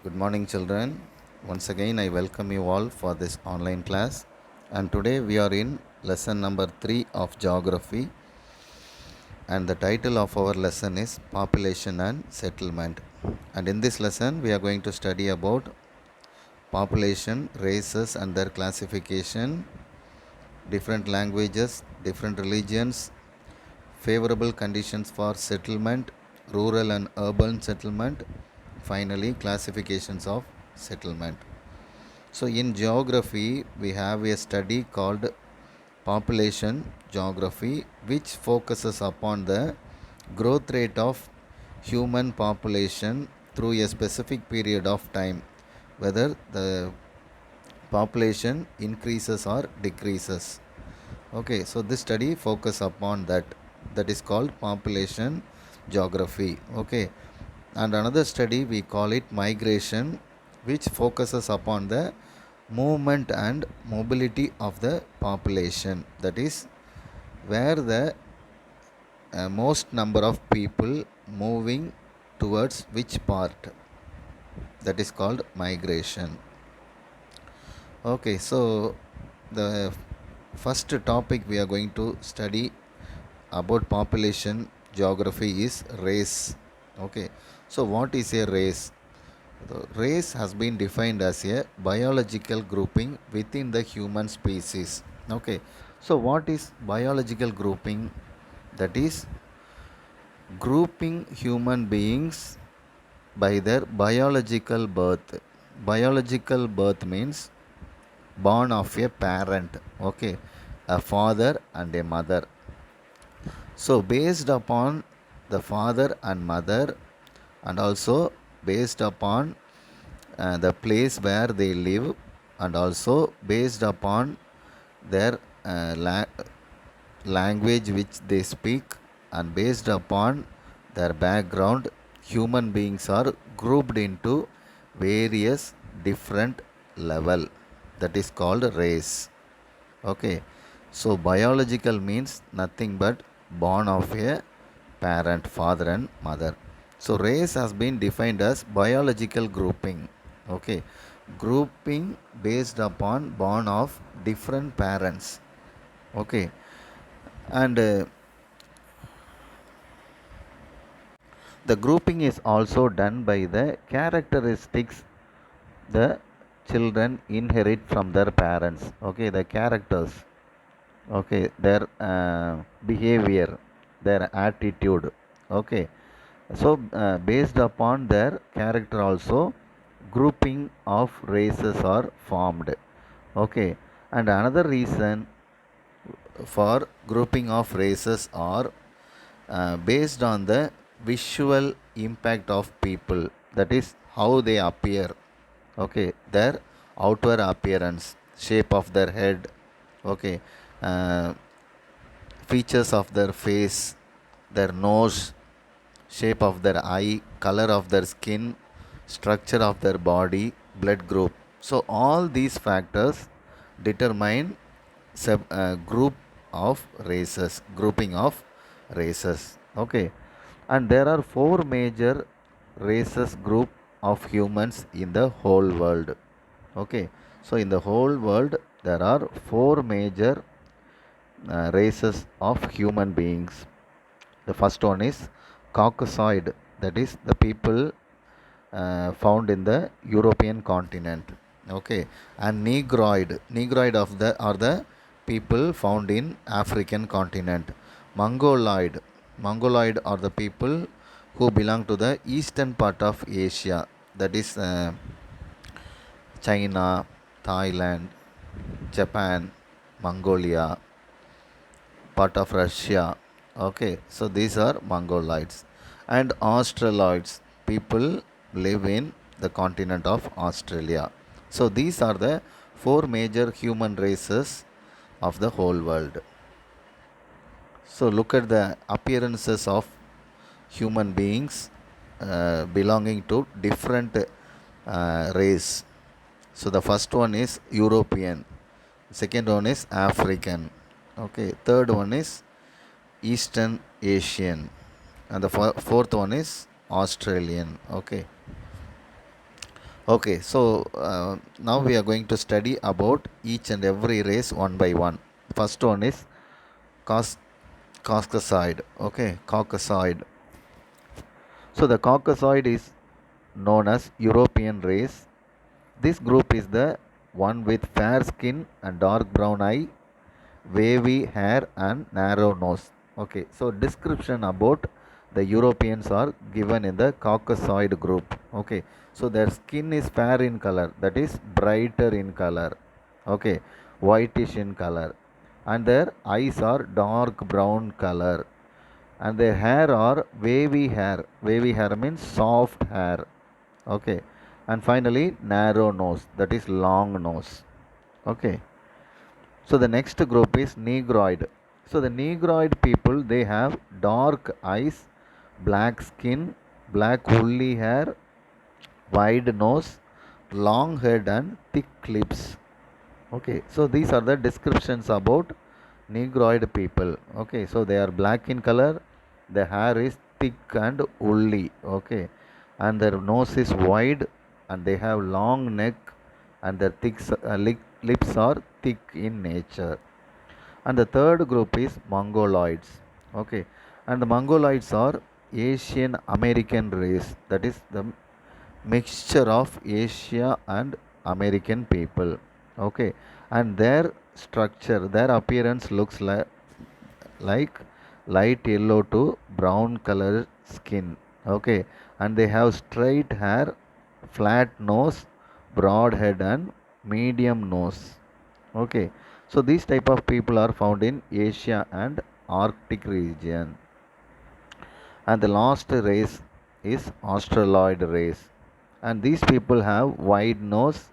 Good morning, children. Once again, I welcome you all for this online class. And today we are in lesson number 3 of geography. And the title of our lesson is Population and Settlement. And in this lesson, we are going to study about population, races and their classification, different languages, different religions, favorable conditions for settlement, rural and urban settlement, finally, classifications of settlement. So, in geography, we have a study called population geography, which focuses upon the growth rate of human population through a specific period of time, whether the population increases or decreases. Okay, so this study focus upon that is called population geography. Okay, and another study we call it migration, which focuses upon the movement and mobility of the population, that is where the most number of people moving towards which part, that is called migration. Okay, so the first topic we are going to study about population geography is race. Okay, so what is a race? The race has been defined as a biological grouping within the human species. Okay, so what is biological grouping? That is grouping human beings by their biological birth. Biological birth means born of a parent, okay, a father and a mother. So, based upon the father and mother, and also based upon the place where they live, and also based upon their language which they speak, and based upon their background, human beings are grouped into various different level, that is called race. Okay, so biological means nothing but born of a parent, father and mother. So race has been defined as biological grouping. Okay, grouping based upon born of different parents. Okay, and the grouping is also done by the characteristics the children inherit from their parents. Okay, the characters, okay, their behavior, their attitude. Okay, so based upon their character also grouping of races are formed. Okay, and another reason for grouping of races are based on the visual impact of people, that is how they appear. Okay, their outward appearance, shape of their head, okay, uh, features of their face, their nose, shape of their eye, color of their skin, structure of their body, blood group. So, all these factors determine group of races, grouping of races. Okay, and there are four major races group of humans in the whole world. Okay, so in the whole world there are four major races of human beings. The first one is Caucasoid, that is the people found in the European continent. Okay, and Negroid of the are the people found in African continent. Mongoloid are the people who belong to the eastern part of Asia, that is China, Thailand, Japan, Mongolia, part of Russia. Okay, so these are Mongoloids. And Australoids, people live in the continent of Australia. So these are the four major human races of the whole world. So look at the appearances of human beings belonging to different race. So the first one is European, second one is African, okay, third one is Eastern Asian, and the fourth one is Australian. Okay, Okay, so now we are going to study about each and every race one by one. First one is Caucasoid. Okay, Caucasoid. So the Caucasoid is known as European race. This group is the one with fair skin and dark brown eye, wavy hair and narrow nose. Okay, so description about the Europeans are given in the Caucasoid group. Okay, so their skin is fair in color, that is brighter in color. Okay, whitish in color, and their eyes are dark brown color, and their hair are wavy hair. Wavy hair means soft hair. Okay, and finally narrow nose, that is long nose. Okay, so the next group is Negroid. So the Negroid people, they have dark eyes, black skin, black woolly hair, wide nose, long head and thick lips. Okay, so these are the descriptions about Negroid people. Okay, so they are black in color, the hair is thick and woolly. Okay, and their nose is wide, and they have long neck, and their lips are thick in nature. And the third group is Mongoloids. Okay, and the Mongoloids are Asian American race, that is the mixture of Asia and American people. Okay, and their structure, their appearance looks like light yellow to brown color skin. Okay, and they have straight hair, flat nose, broad head and medium nose. Okay, so these type of people are found in Asia and Arctic region. And the last race is Australoid race. And these people have wide nose,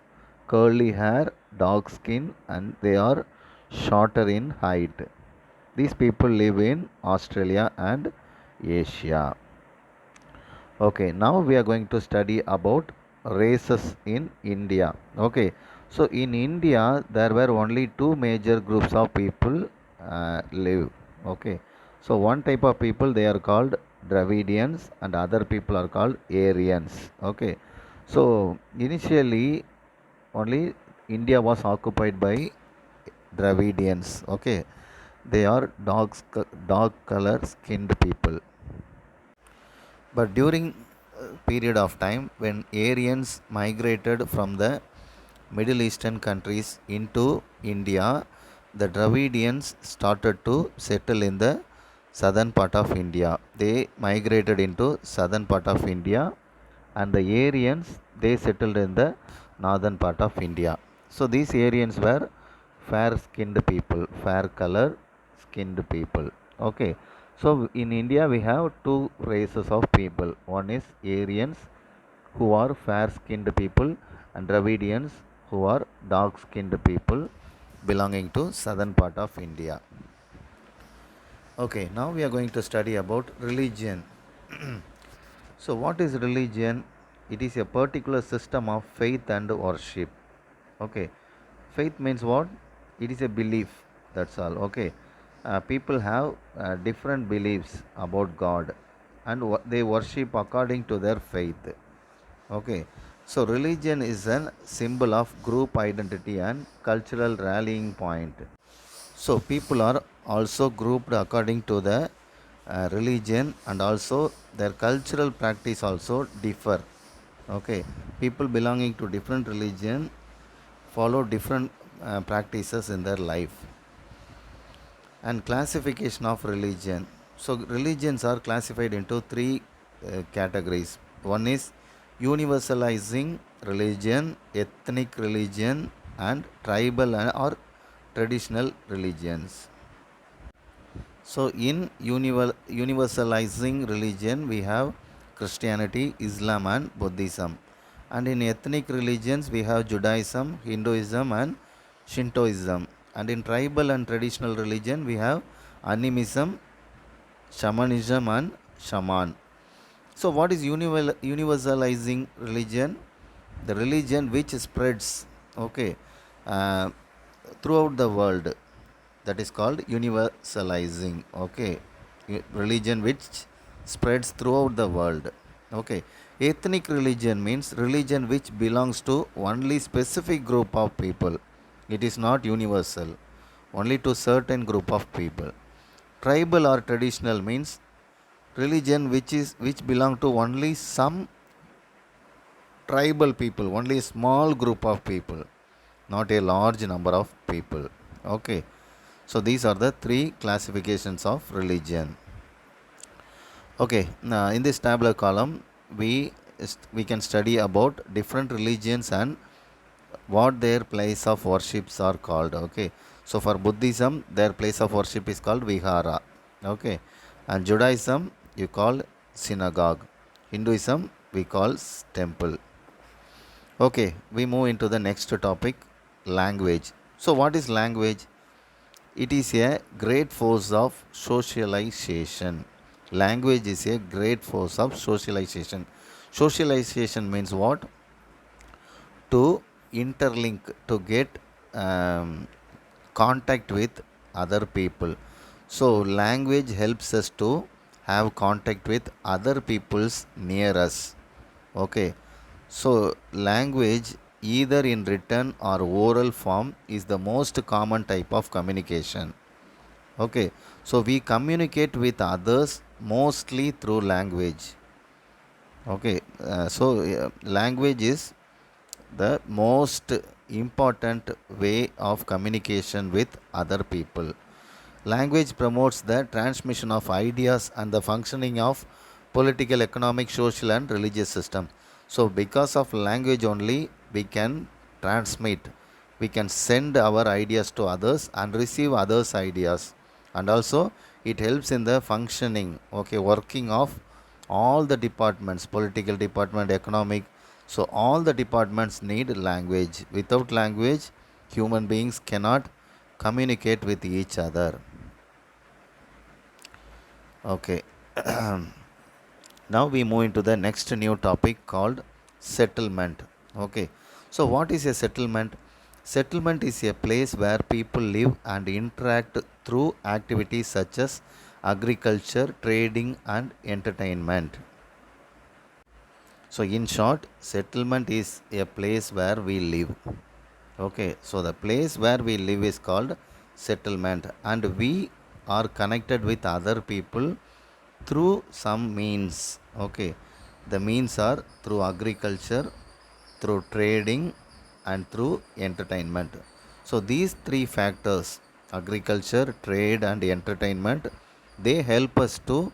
curly hair, dark skin, and they are shorter in height. These people live in Australia and Asia. Okay, now we are going to study about races in India. Okay, so in India there were only two major groups of people live. Okay, so one type of people they are called Dravidians and other people are called Aryans. Okay, so initially only India was occupied by Dravidians. Okay, they are dark color skinned people. But during period of time when Aryans migrated from the Middle Eastern countries into India, the Dravidians started to settle in the southern part of India. They migrated into southern part of India, and the Aryans they settled in the northern part of India. So these Aryans were fair skinned people, fair color skinned people. Okay. So in India we have two races of people. One is Aryans who are fair skinned people, and Dravidians who are dark skinned people belonging to southern part of India. Okay, now we are going to study about religion. So what is religion? It is a particular system of faith and worship. Okay, faith means what? It is a belief, that's all. Okay, people have different beliefs about God, and they worship according to their faith. Okay, so religion is a symbol of group identity and cultural rallying point. So people are also grouped according to the religion, and also their cultural practice also differ. Okay, people belonging to different religion follow different practices in their life. And classification of religion. So religions are classified into three categories. One is universalizing religion, ethnic religion, and tribal or traditional religions. So in universalizing religion we have Christianity, Islam and Buddhism. And in ethnic religions we have Judaism, Hinduism and Shintoism. And in tribal and traditional religion we have animism, shamanism and shaman. So what is universalizing religion? The religion which spreads, okay, uh, throughout the world, that is called universalizing. Okay, religion which spreads throughout the world. Okay, Ethnic religion means religion which belongs to only specific group of people. It is not universal, only to certain group of people. Tribal or traditional means religion which belong to only some tribal people, only a small group of people, not a large number of people. Okay, so these are the three classifications of religion. Okay, now in this tabular column we can study about different religions and what their place of worships are called. Okay, so for Buddhism their place of worship is called vihara. Okay, and Judaism you call synagogue. Hinduism we call temple. Okay, we move into the next topic, language. So, what is language? It is a great force of socialization. Language is a great force of socialization. Socialization means what? To interlink, to get contact with other people. So, language helps us to have contact with other peoples near us. Okay, so language either in written or oral form is the most common type of communication. Okay, so we communicate with others mostly through language. Okay, language is the most important way of communication with other people. Language promotes the transmission of ideas and the functioning of political, economic, social, and religious system. So, because of language only, we can transmit, we can send our ideas to others and receive others' ideas, and also it helps in the functioning, okay, working of all the departments, political department, economic. So, all the departments need language. Without language, human beings cannot communicate with each other. Okay. Now we move into the next new topic called settlement. Okay. So what is a settlement? Settlement is a place where people live and interact through activities such as agriculture, trading, and entertainment. So in short, settlement is a place where we live. Okay, so the place where we live is called settlement, and we are connected with other people through some means. Okay, the means are through agriculture, through trading, and through entertainment. So these three factors, agriculture, trade, and entertainment, they help us to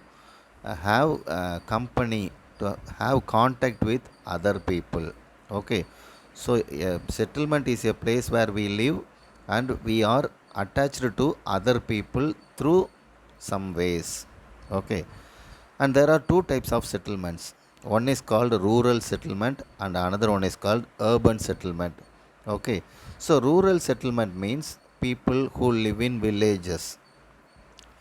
have company, to have contact with other people. Okay, so settlement is a place where we live and we are attached to other people through some ways. Okay, and there are two types of settlements. One is called rural settlement and another one is called urban settlement. Okay, so rural settlement means people who live in villages.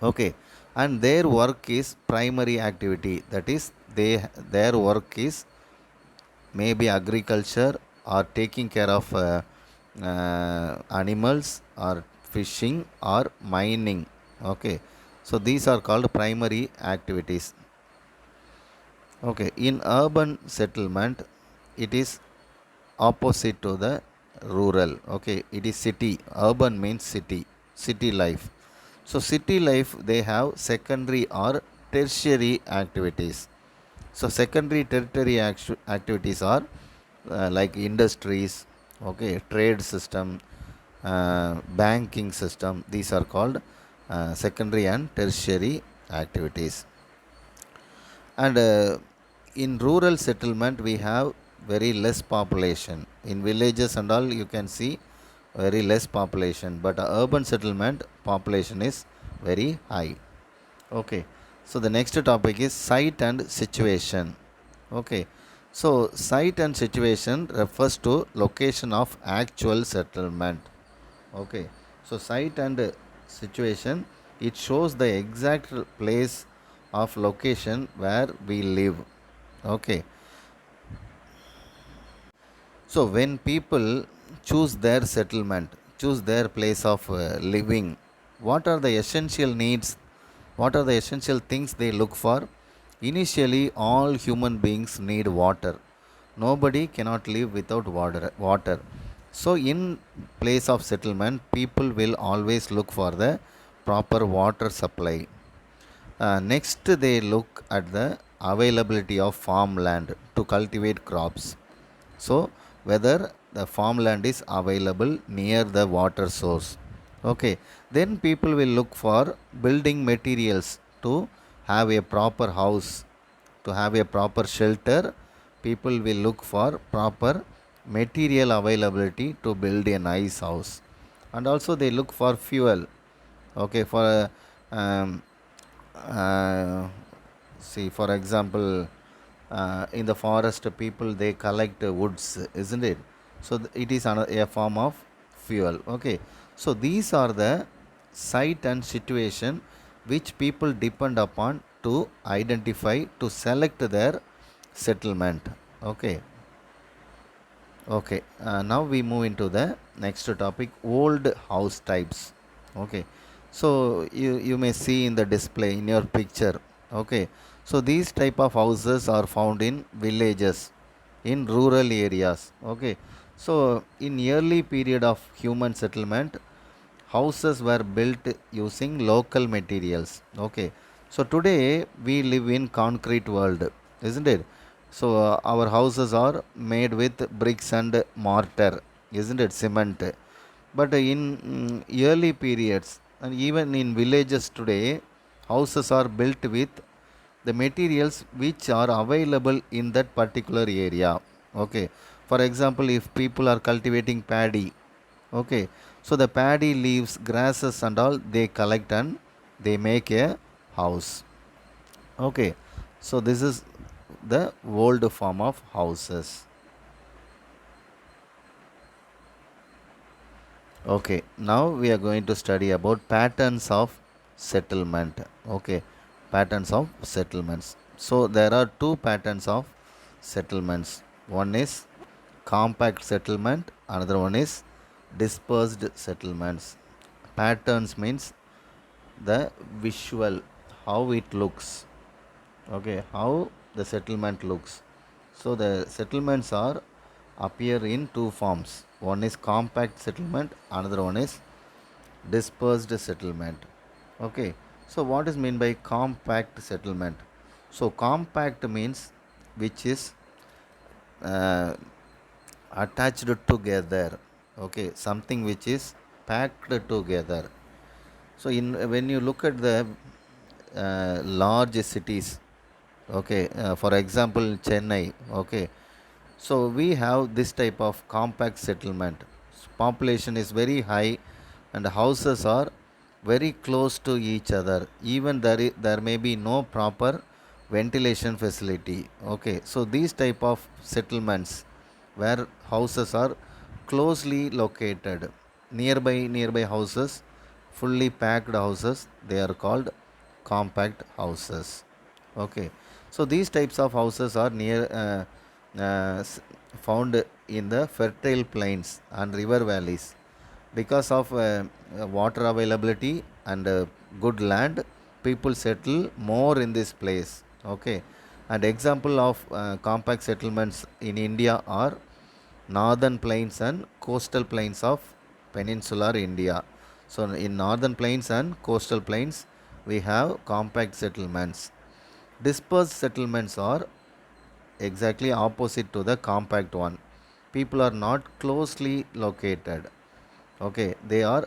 Okay, and their work is primary activity. That is, their work is maybe agriculture or taking care of animals or fishing or mining. Okay, so these are called primary activities. Okay, in urban settlement, it is opposite to the rural. Okay, it is city. Urban means city, city life. So city life, they have secondary or tertiary activities. So secondary tertiary activities are like industries, okay, trade system, banking system. These are called secondary and tertiary activities. And in rural settlement we have very less population. In villages and all you can see very less population, but urban settlement population is very high. Okay, so the next topic is site and situation. Okay, so site and situation refers to location of actual settlement. Okay, so site and situation, it shows the exact place of location where we live. Okay, so when people choose their settlement, choose their place of living, what are the essential needs, what are the essential things they look for? Initially, all human beings need water. Nobody cannot live without water. So in place of settlement, people will always look for the proper water supply. Next, they look at the availability of farmland to cultivate crops. So whether the farmland is available near the water source. Okay, then people will look for building materials to have a proper house, to have a proper shelter. People will look for proper material availability to build a nice house. And also they look for fuel. Okay, for um, uh, see, for example, in the forest, people they collect woods, isn't it? So it is a form of fuel. Okay, so these are the site and situation which people depend upon to identify, to select their settlement. Okay. Okay, now we move into the next topic, old house types. Okay, so you may see in the display in your picture. Okay, so these type of houses are found in villages, in rural areas. Okay, so in early period of human settlement, houses were built using local materials. Okay, so today we live in concrete world, isn't it? So our houses are made with bricks and mortar, isn't it, cement. But in early periods and even in villages today, houses are built with the materials which are available in that particular area. Okay, for example, if people are cultivating paddy, okay, so the paddy leaves, grasses and all they collect and they make a house. Okay, so this is the old form of houses. Okay, now we are going to study about patterns of settlement. Okay, patterns of settlements. So there are two patterns of settlements. One is compact settlement, another one is dispersed settlements. Patterns means the visual, how it looks. Okay, how the settlement looks. So the settlements are appear in two forms. One is compact settlement, another one is dispersed settlement. Okay, so what is mean by compact settlement? So compact means which is attached together. Okay, something which is packed together. So in when you look at the large cities, okay, for example Chennai, okay, so we have this type of compact settlement. Population is very high and houses are very close to each other. Even there may be no proper ventilation facility. Okay, so these type of settlements where houses are closely located, nearby houses, fully packed houses, they are called compact houses. Okay, so these types of houses are found in the fertile plains and river valleys. Because of water availability and good land, people settle more in this place. Okay, and example of compact settlements in India are northern plains and coastal plains of peninsular India. So in northern plains and coastal plains we have compact settlements. Dispersed settlements are exactly opposite to the compact one. People are not closely located. Okay, they are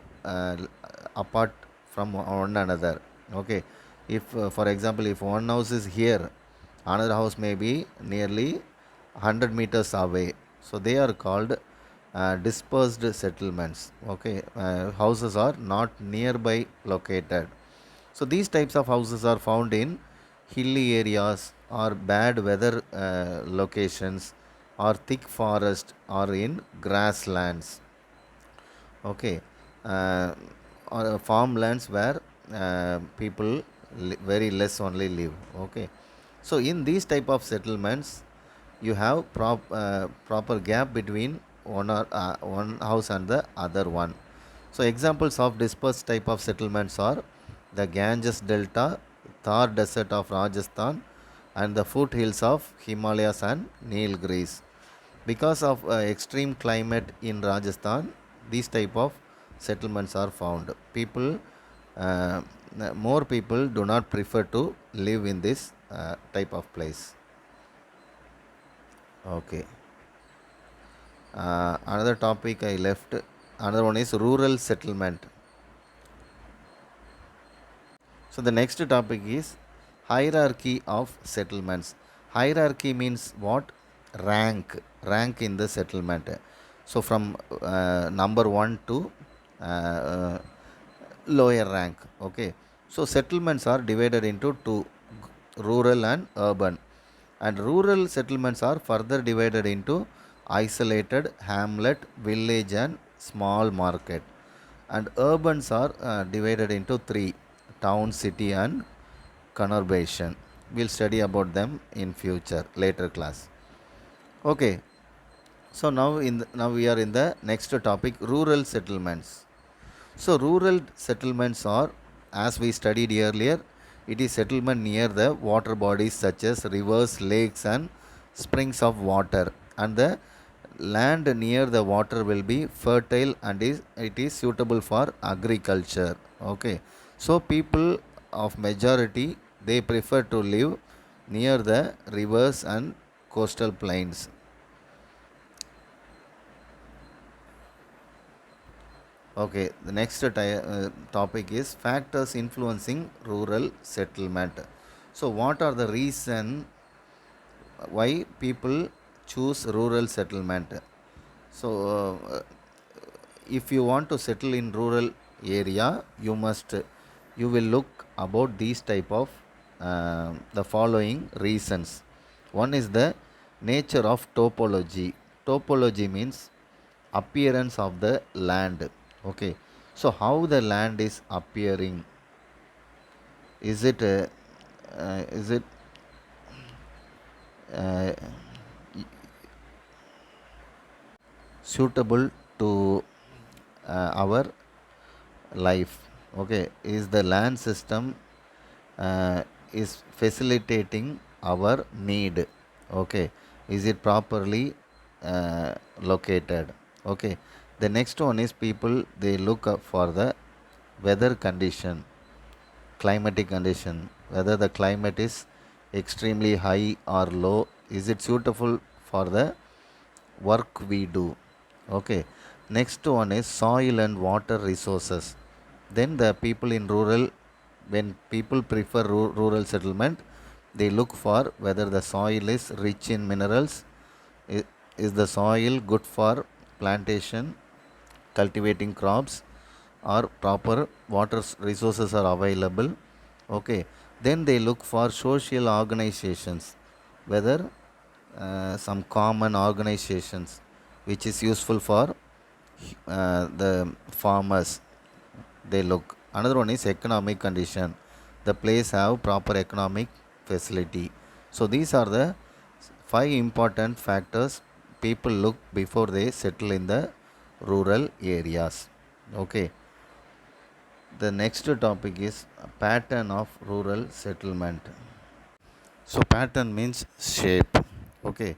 apart from one another. Okay, if for example, if one house is here, another house may be nearly 100 meters away. So they are called dispersed settlements. Okay, houses are not nearby located. So these types of houses are found in hilly areas or bad weather locations or thick forest or in grasslands. Okay, or farmlands where people very less only live. Okay, so in these type of settlements, you have proper gap between one house and the other one. So examples of dispersed type of settlements are the Ganges Delta, Thar Desert of Rajasthan, and the foothills of Himalayas and Nilgiris. Because of extreme climate in Rajasthan, these type of settlements are found. Uh, More people do not prefer to live in this type of place. Okay. Another topic I left. Another one is rural settlement. So the next topic is hierarchy of settlements. Hierarchy means what? Rank in the settlement. So from number one to uh, lower rank. Okay. So settlements are divided into two, rural and urban. And rural settlements are further divided into isolated hamlet, village, and small market. And urbans are divided into three, town, city, and conurbation. We'll study about them in future, later class. Okay, so now we are in the next topic, rural settlements. So rural settlements are, as we studied earlier, it is settlement near the water bodies such as rivers, lakes, and springs of water. And the land near the water will be fertile and it is suitable for agriculture. Okay. So people of majority, they prefer to live near the rivers and coastal plains. Okay, the next topic is factors influencing rural settlement. So, what are the reason why people choose rural settlement? So, if you want to settle in rural area, you will look about these type of the following reasons. One is the nature of topology. Topology means appearance of the land. Okay, so how the land is appearing? Is it uh, suitable to our life? Okay, is the land system uh, is facilitating our need? Okay, is it properly located? Okay, the next one is people, they look up for the weather condition, climatic condition, whether the climate is extremely high or low, is it suitable for the work we do. Okay, next one is soil and water resources. Then the people in rural, when people prefer rural settlement, they look for whether the soil is rich in minerals. Is the soil good for plantation, cultivating crops, or proper resources are available. Okay, then they look for social organizations, whether some common organizations which is useful for the farmers, they look. Another one is economic condition, the place have proper economic facility. So these are the five important factors people look before they settle in the rural areas. Okay, the next topic is pattern of rural settlement. So pattern means shape. Okay.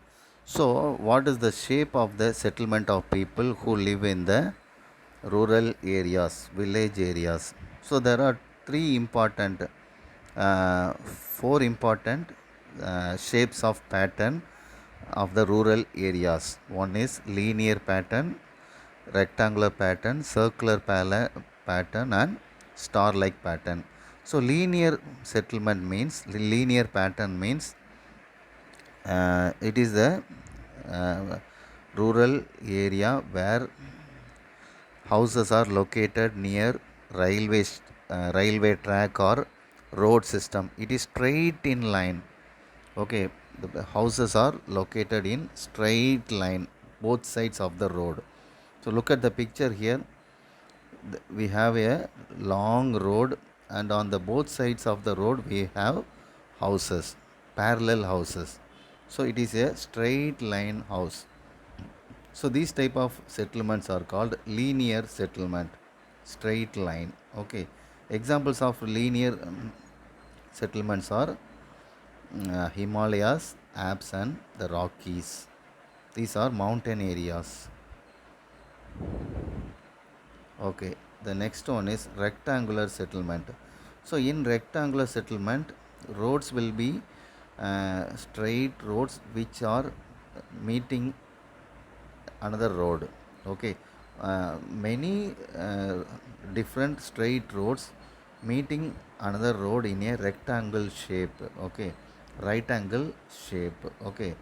So what is the shape of the settlement of people who live in the rural areas, village areas? So there are four important shapes of pattern of the rural areas. One is linear pattern, rectangular pattern, circular pattern, and star like pattern. So linear pattern means it is the uh, rural area where houses are located near railway track or road system. It is straight in line. Okay, the houses are located in straight line, both sides of the road. So look at the picture here. We have a long road, and on the both sides of the road we have houses, parallel houses. So it is a straight line house. So these type of settlements are called linear settlement, straight line. Okay, examples of linear settlements are Himalayas, Alps, and the Rockies. These are mountain areas. Okay, the next one is rectangular settlement. So, in rectangular settlement, roads will be straight roads which are meeting another road. Okay, many different straight roads meeting another road in a rectangle shape. Okay, right angle shape. Okay,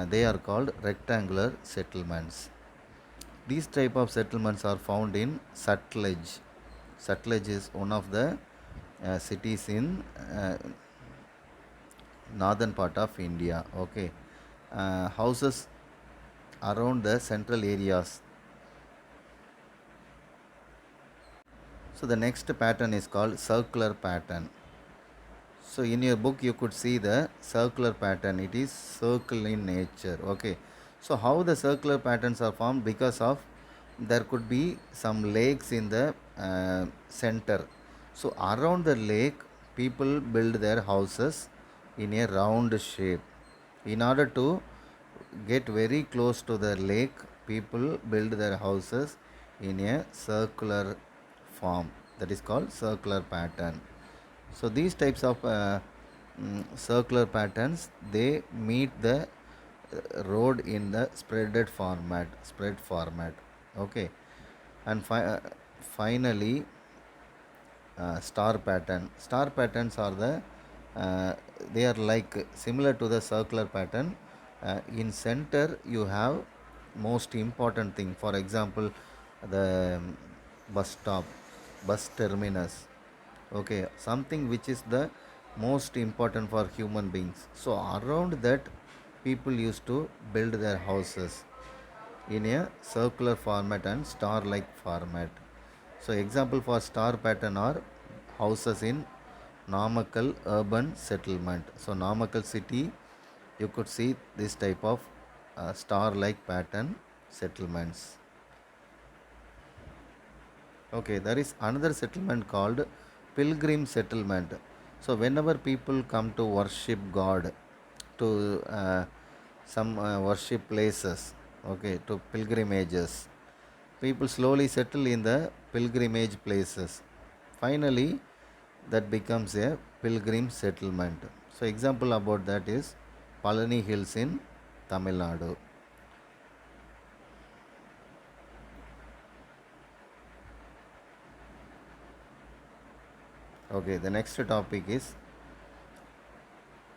they are called rectangular settlements. These type of settlements are found in Sutlej. Sutlej is one of the cities in northern part of India. Okay, houses around the central areas. So the next pattern is called circular pattern. So in your book you could see the circular pattern. It is circle in nature. Okay. So how the circular patterns are formed? Because of there could be some lakes in the center. So around the lake people build their houses in a round shape. In order to get very close to the lake, people build their houses in a circular form. That is called circular pattern. So these types of circular patterns, they meet the road in the spread format. Okay, and finally star pattern. Star patterns are the they are like similar to the circular pattern. In center you have most important thing. For example, the bus stop, bus terminus. Okay, something which is the most important for human beings. So around that, people used to build their houses in a circular format and star like format. So example for star pattern are houses in Namakkal urban settlement. So Namakkal city, you could see this type of star like pattern settlements. Okay, there is another settlement called pilgrim settlement. So whenever people come to worship God, to some worship places, okay, to pilgrimages, people slowly settle in the pilgrimage places. Finally, that becomes a pilgrim settlement. So example about that is Palani Hills in Tamil Nadu. Okay, the next topic is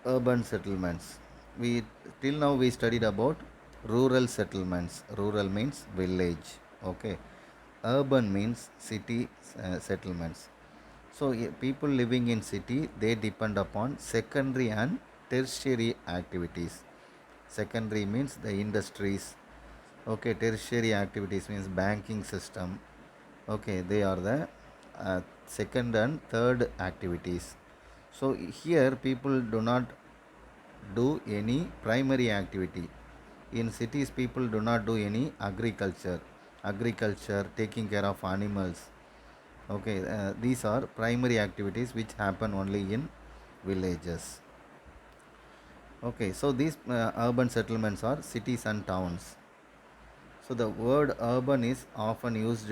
urban settlements. We till now we studied about rural settlements. Rural means village. Okay, urban means city settlements. So people living in city, they depend upon secondary and tertiary activities. Secondary means the industries. Okay, tertiary activities means banking system. Okay, they are the second and third activities. So here people do not do any primary activity. In cities, people do not do any agriculture, taking care of animals. Okay, these are primary activities which happen only in villages. Okay, so these urban settlements are cities and towns. So the word urban is often used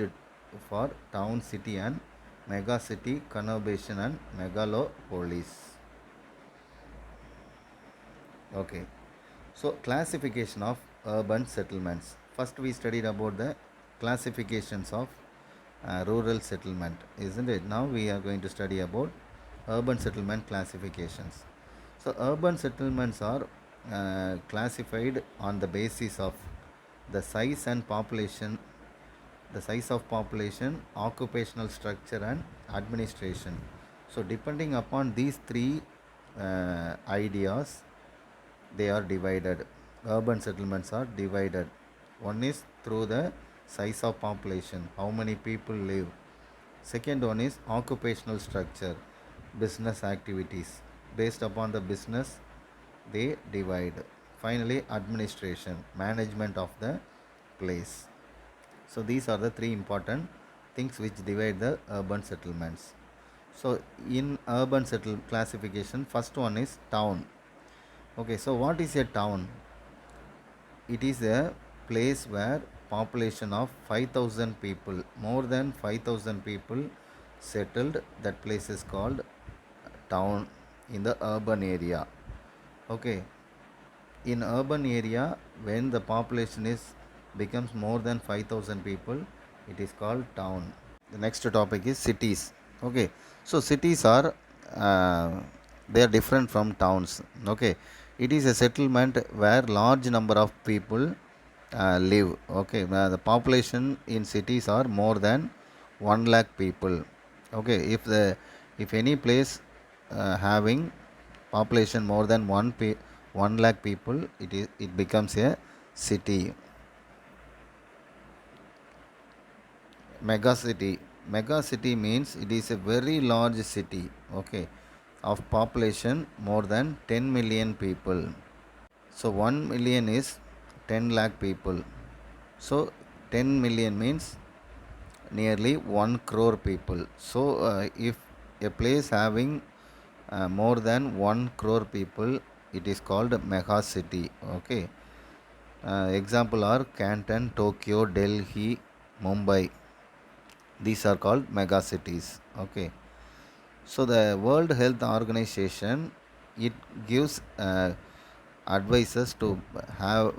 for town, city, and mega city conurbation and megalopolis. Okay, so classification of urban settlements. First, we studied about the classifications of rural settlement, isn't it? Now we are going to study about urban settlement classifications. So urban settlements are classified on the basis of the size and population, the size of population, occupational structure, and administration. So depending upon these three ideas, they are divided. Urban settlements are divided. One is through the size of population, how many people live. Second one is occupational structure, business activities. Based upon the business, they divide. Finally, administration, management of the place. So these are the three important things which divide the urban settlements. So in urban settle classification, first one is town. Okay, so what is a town? It is a place where population of 5,000 people, more than 5,000 people settled. That place is called town in the urban area. Okay, in urban area, when the population is becomes more than 5,000 people, it is called town. The next topic is cities. Okay, so cities are they are different from towns. Okay, it is a settlement where large number of people live. Okay, the population in cities are more than 1 lakh people. Okay, if any place having population more than 1 lakh people, it becomes a city. Megacity. Megacity means it is a very large city, okay, of population more than 10 million people. So 1 million is 10 lakh people. So 10 million means nearly 1 crore people. So if a place having more than 1 crore people, it is called mega city. Okay. Example are Canton, Tokyo, Delhi, Mumbai. These are called mega cities. Okay. So the World Health Organization, it gives advices have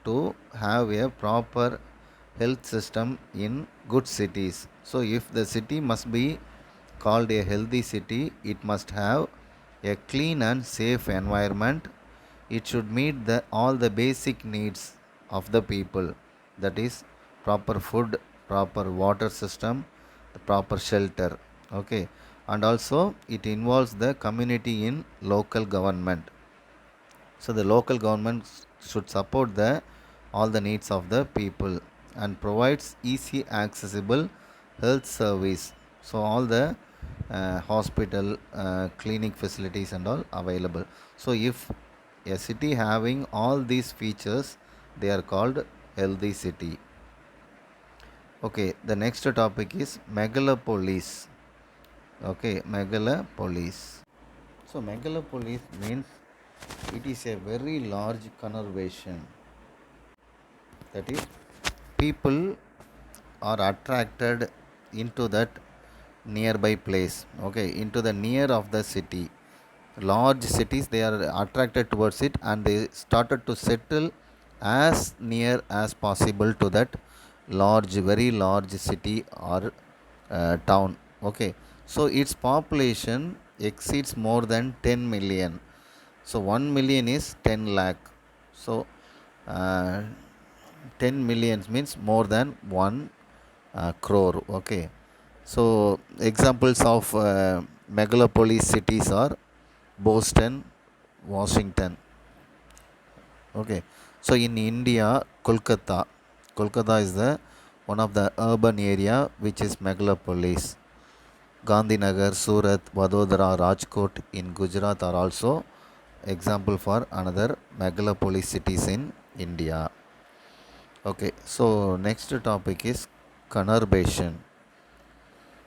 to have a proper health system in good cities. So if the city must be called a healthy city, it must have a clean and safe environment. It should meet all the basic needs of the people, that is proper food, proper water system, the proper shelter. Okay, and also it involves the community in local government. So the local government should support the all the needs of the people and provides easy accessible health service. So all the hospital, clinic facilities and all available. So if a city having all these features, they are called healthy city. Okay, the next topic is megalopolis. Okay, megalopolis. So megalopolis means it is a very large conurbation. That is, people are attracted into that nearby place. Okay, into the near of the city. Large cities, they are attracted towards it and they started to settle as near as possible to that large, very large city or town. Okay, so its population exceeds more than 10 million. So 1 million is 10 lakh. So uh, 10 millions means more than 1 crore. Okay, so examples of megalopolis cities are Boston, Washington. Okay, so in India, Kolkata is the one of the urban area which is megalopolis. Gandhinagar, Surat, Vadodara, Rajkot in Gujarat are also example for another megalopolis cities in India. Okay, so next topic is conurbation.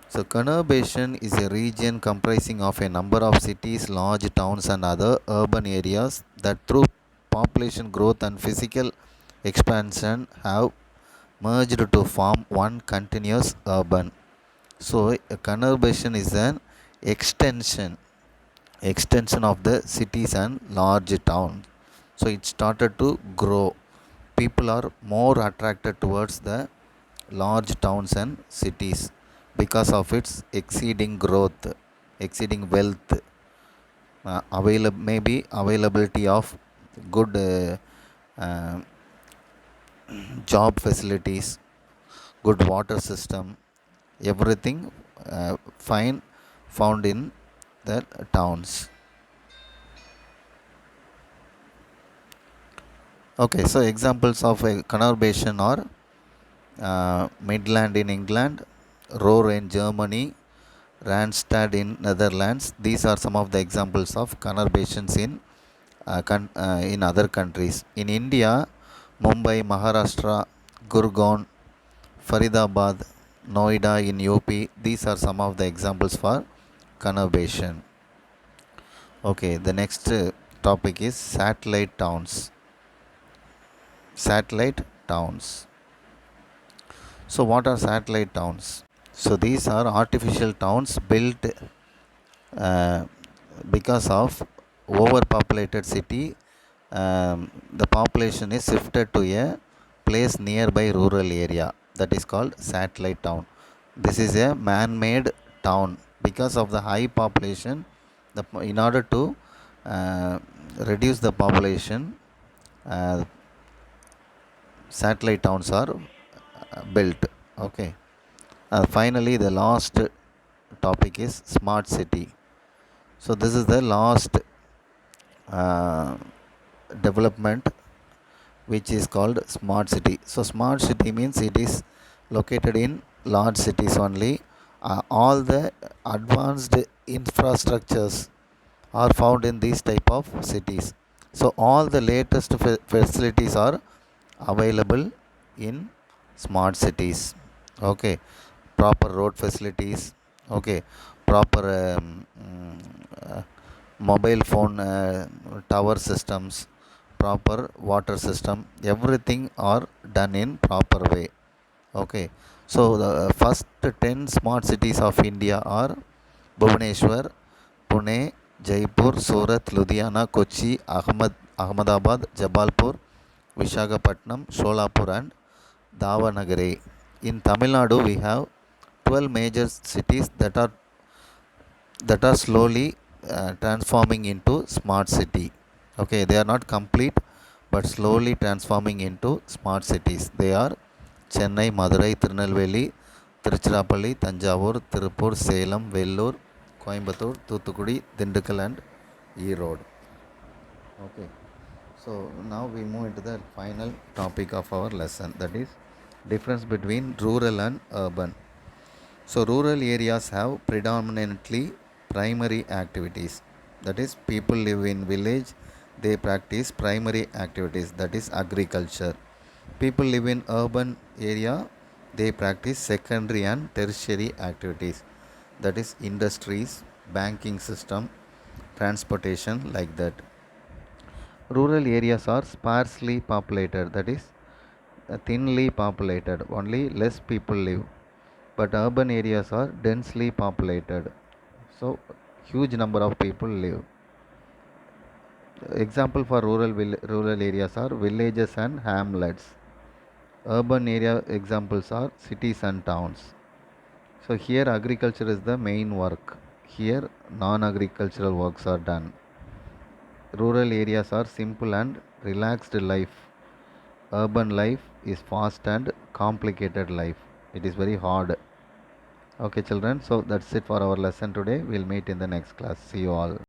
So conurbation is a region comprising of a number of cities, large towns and other urban areas that through population growth and physical expansion have merged to form one continuous urban. So a conurbation is an extension of the cities and large towns. So it started to grow. People are more attracted towards the large towns and cities because of its exceeding growth, exceeding wealth, maybe availability of good uh, job facilities, good water system, everything fine found in the towns. Okay, so examples of a conurbation are Midland in England, Ruhr in Germany, Randstad in Netherlands. These are some of the examples of conurbations in other countries. In India, Mumbai, Maharashtra, Gurgaon, Faridabad, Noida in UP. These are some of the examples for conurbation. Okay, the next topic is satellite towns. Satellite towns. So, what are satellite towns? So, these are artificial towns built uh, because of overpopulated city. The population is shifted to a place nearby rural area, that is called satellite town. This is a man-made town because of the high population. In order to uh, reduce the population, uh, satellite towns are built. Okay. Finally, the last topic is smart city. So this is the last uh, development, which is called smart city. So smart city means it is located in large cities only. All the advanced infrastructures are found in these type of cities. So all the latest facilities are available in smart cities. Okay, proper road facilities. Okay, proper uh, mobile phone tower systems, proper water system, everything are done in proper way. Okay, so the first 10 smart cities of India are Bhubaneswar, Pune, Jaipur, Surat, Ludhiana, Kochi, Ahmedabad, Jabalpur, Visakhapatnam, Solapur and Davanagere. In Tamil Nadu, we have 12 major cities that are slowly transforming into smart city. Okay, they are not complete but slowly transforming into smart cities. They are Chennai, Madurai, Tirunelveli, Tiruchirappalli, Tanjavur, Tirupur, Salem, Vellore, Coimbatore, Thoothukudi, Dindigul and Erode. Okay, so now we move into the final topic of our lesson, that is difference between rural and urban. So, rural areas have predominantly primary activities. That is, people live in village, they practice primary activities, that is agriculture. People live in urban area, they practice secondary and tertiary activities, that is industries, banking system, transportation, like that. Rural areas are sparsely populated, that is thinly populated, only less people live, but urban areas are densely populated, so huge number of people live. Example for rural areas are villages and hamlets. Urban area examples are cities and towns. So here agriculture is the main work, here non-agricultural works are done. Rural areas are simple and relaxed life. Urban life is fast and complicated life, it is very hard. Okay, children, so that's it for our lesson today. We'll meet in the next class. See you all.